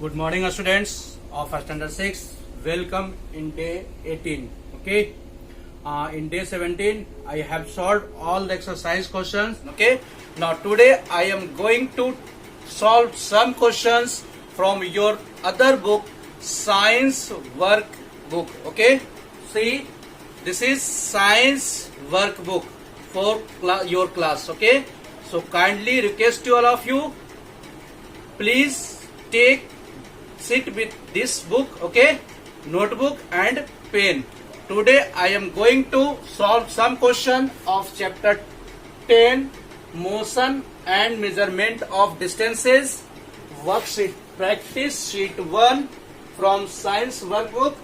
Good morning, students of standard 6. Welcome in day 18. Okay. In day 17, I have solved all the exercise questions. Okay. Now today I am going to solve some questions from your other book, Science Workbook. Okay. See, this is Science Workbook for your class. Okay. So kindly request to all of you, please sit with this book, okay, notebook and pen. Today I am going to solve some question of chapter 10, motion and measurement of distances, worksheet practice sheet 1 from science workbook,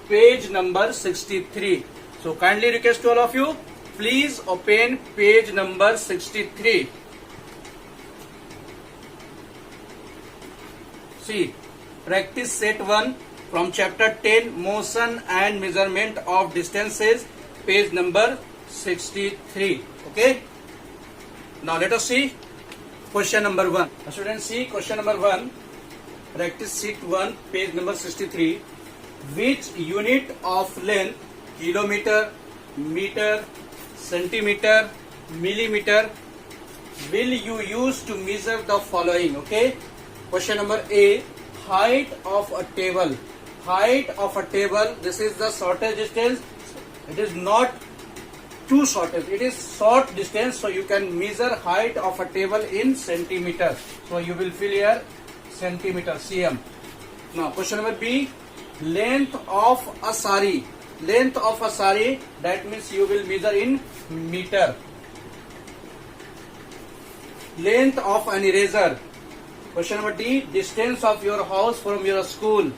page number 63. So kindly request to all of you, please open page number 63. See, practice set 1 from chapter 10, motion and measurement of distances, page number 63. Okay. Now let us see question number 1. Students, see question number 1, practice sheet 1, page number 63. Which unit of length, kilometer, meter, centimeter, millimeter, will you use to measure the following? Okay. Question number A, height of a table. Height of a table, this is the shortest distance. It is not too shortest, it is short distance, so you can measure height of a table in centimeters. So you will fill here centimeter, cm. Now question number B, length of a sari. Length of a sari, that means you will measure in meter. Length of an eraser. Question number D, distance of your house from your school.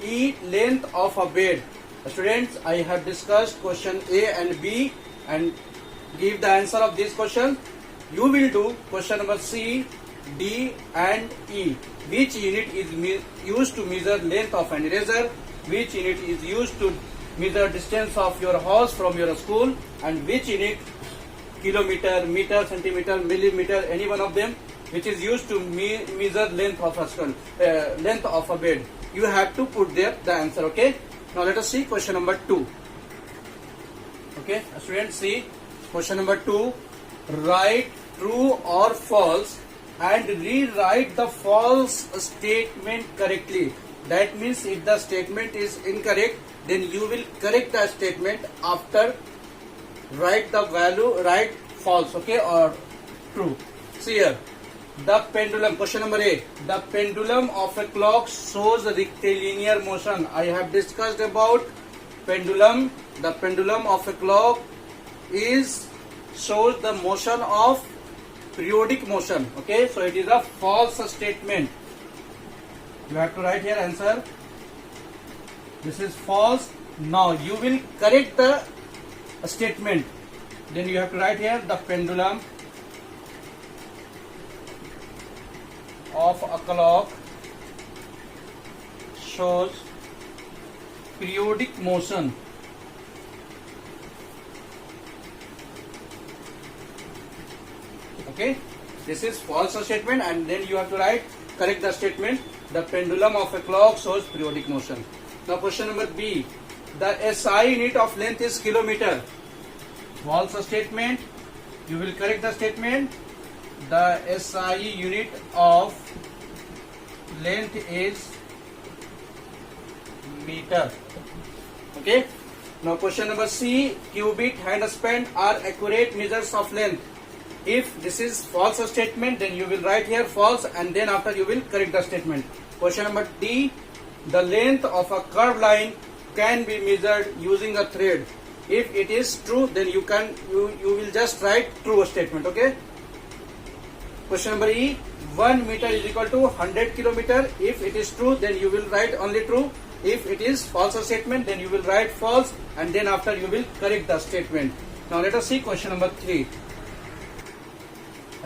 E, length of a bed. Students, I have discussed question A and B and give the answer of this question. You will do question number C, D and E. Which unit is used to measure length of an eraser? Which unit is used to measure distance of your house from your school? And which unit, kilometer, meter, centimeter, millimeter, any one of them, which is used to measure length of a skull, length of a bed. You have to put there the answer. Okay. Now let us see question number 2. Okay, students, see question number 2. Write true or false and rewrite the false statement correctly. That means if the statement is incorrect, then you will correct the statement after write the value, write false, okay, or true. See here. The pendulum, question number A, the pendulum of a clock shows rectilinear motion. I have discussed about pendulum. The pendulum of a clock shows the motion of periodic motion. Okay, so it is a false statement. You have to write here answer. This is false. Now you will correct the statement. Then you have to write here the pendulum of a clock shows periodic motion. Okay, this is false statement and then you have to write correct the statement. The pendulum of a clock shows periodic motion. Now question number B, the SI unit of length is kilometer. False statement. You will correct the statement. The SI unit of length is meter. Okay. Now question number C, cubit, handspan are accurate measures of length. If this is false statement, then you will write here false and then after you will correct the statement. Question number D, the length of a curved line can be measured using a thread. If it is true, then you will just write true statement. Okay. Question number E, 1 meter is equal to 100 kilometer. If it is true, then you will write only true. If it is false statement, then you will write false and then after you will correct the statement. Now let us see question number 3.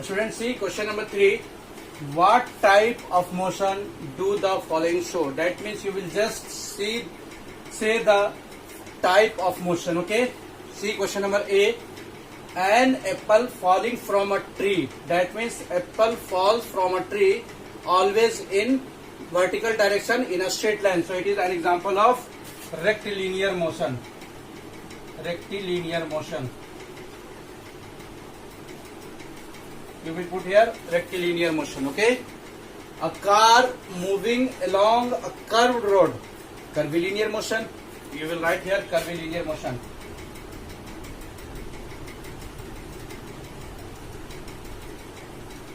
Students, see question number 3. What type of motion do the following show? That means you will just say the type of motion. Okay. See question number A. An apple falling from a tree. That means apple falls from a tree always in vertical direction in a straight line. So it is an example of rectilinear motion. Rectilinear motion. You will put here rectilinear motion. Okay. A car moving along a curved road. Curvilinear motion. You will write here curvilinear motion.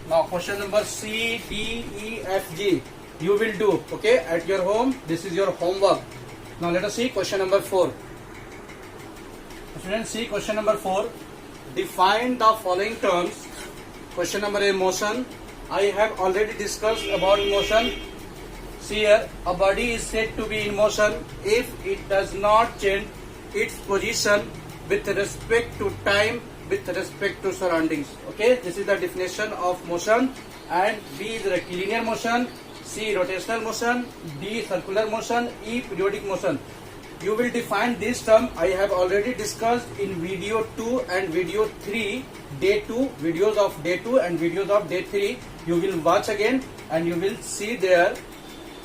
Now question number C, D, E, F, G. You will do, okay, at your home. This is your homework. Now let us see question number 4. Students, see question number 4. Define the following terms. Question number A, motion. I have already discussed about motion. See here, a body is said to be in motion if it does not change its position with respect to time, with respect to surroundings. Okay, this is the definition of motion. And B is rectilinear motion, C rotational motion, D circular motion, E periodic motion. You will define this term. I have already discussed in video 2 and video 3, day 2, videos of day 2 and videos of day 3. You will watch again and you will see there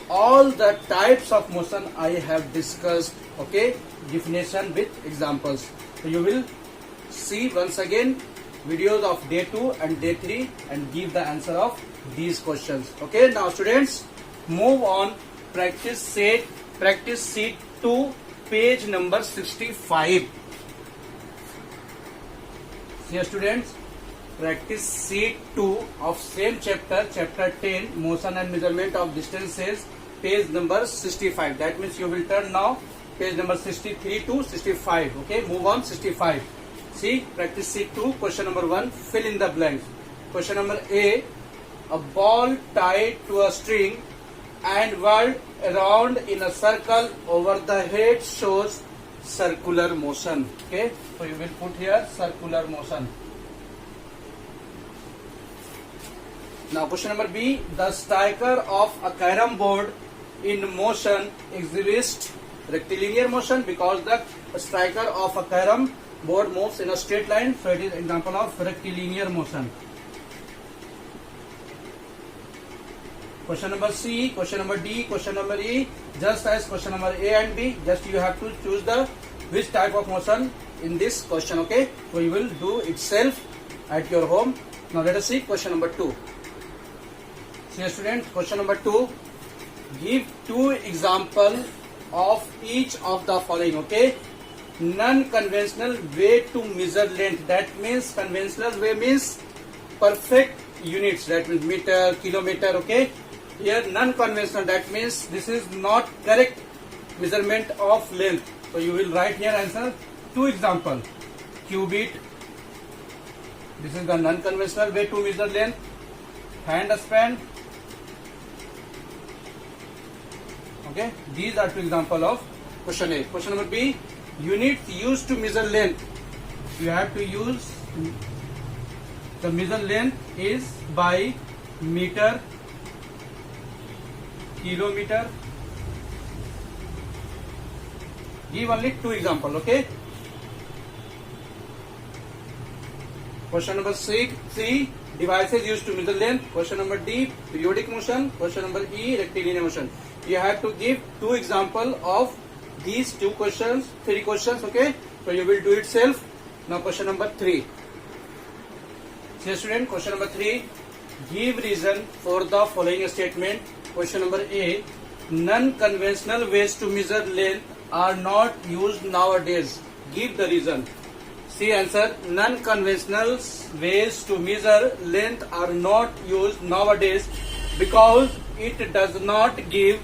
all the types of motion I have discussed. Okay, definition with examples. So you will see once again videos of day 2 and day 3 and give the answer of these questions. Okay, now students, move on. Practice sheet 2, page number 65. Here students, practice sheet 2 of same chapter, chapter 10, motion and measurement of distances, page number 65. That means you will turn now page number 63 to 65. Okay, move on 65. See, practice sheet 2, question number 1, fill in the blanks. Question number A, a ball tied to a string and whirled around in a circle over the head shows circular motion. Okay, so you will put here circular motion. Now question number B, the striker of a carom board in motion exhibits rectilinear motion because the striker of a carom board moves in a straight line, so it is example of rectilinear motion. Question number C, question number D, question number E, just as question number A and B, just you have to choose the which type of motion in this question. Okay, so you will do itself at your home. Now let us see question number 2. See students, question number 2, give 2 examples of each of the following. Okay, non-conventional way to measure length. That means conventional way means perfect units, that means meter, kilometer. Okay, here non-conventional, that means this is not correct measurement of length. So you will write here answer 2 example. Cubit, this is the non-conventional way to measure length. Hand span. Okay, these are 2 examples of question A. Question number B, units used to measure length. You have to use the measure length is by meter, kilometer. Give only 2 examples. Okay. Question number C, devices used to measure length. Question number D, periodic motion. Question number E, rectilinear motion. You have to give 2 examples of these 2 questions, 3 questions. Okay, so you will do it self. Now question number 3. See student, question number 3, give reason for the following statement. Question number A, non-conventional ways to measure length are not used nowadays. Give the reason. See answer, non-conventional ways to measure length are not used nowadays because it does not give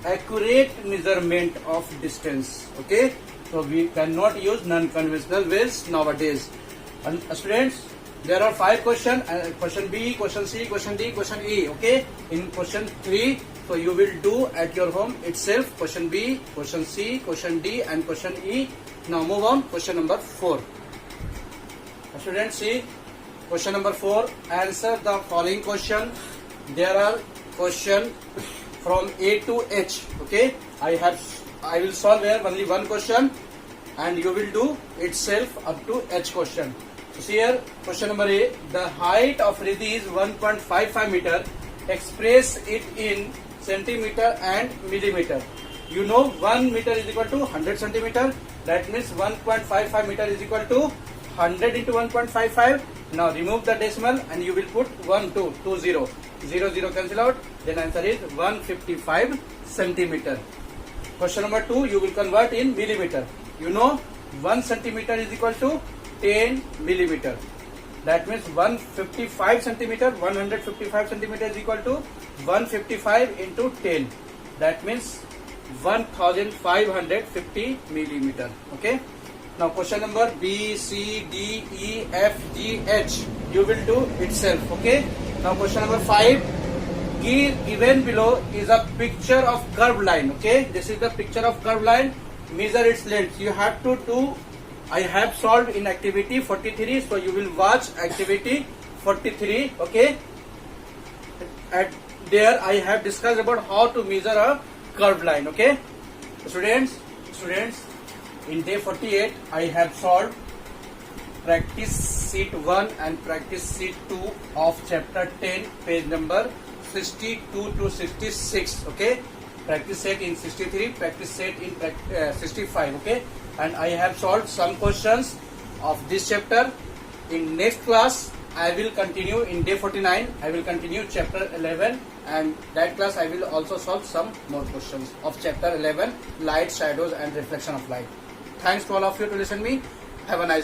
accurate measurement of distance. Okay, so we cannot use non-conventional ways nowadays. And students, there are 5 questions, question B, question C, question D, question E. Okay, in question 3, so you will do at your home itself question B, question C, question D and question E. Now move on, question number 4. Students, see question number 4, answer the following question. There are questions from A to H. Okay, I will solve here only one question and you will do itself up to H question. So see here, question number A, the height of Riddhi is 1.55 meter. Express it in centimeter and millimeter. You know 1 meter is equal to 100 centimeter. That means 1.55 meter is equal to 100 into 1.55. Now remove the decimal and you will put 1, 2, 2, 0. 0, 0 cancel out. Then answer is 155 centimeter. Question number 2, you will convert in millimeter. You know 1 centimeter is equal to 10 millimeter. That means 155 centimeter, 155 centimeter is equal to 155 into 10. That means 1550 millimeter. Okay. Now question number B, C, D, E, F, G, H. You will do itself. Okay. Now question number 5. Given below is a picture of curved line. Okay. This is the picture of curved line. Measure its length. You have to do. I have solved in activity 43. So you will watch activity 43. Okay. At there I have discussed about how to measure a curved line. Okay. Students, in day 48 I have solved practice sheet 1 and practice sheet 2 of chapter 10, page number 62 to 66. Okay. Practice set in 63, practice set in 65. Okay. And I have solved some questions of this chapter. In next class I will continue in day 49. I will continue chapter 11, and that class I will also solve some more questions of chapter 11, light, shadows and reflection of light. Thanks to all of you to listen me. Have a nice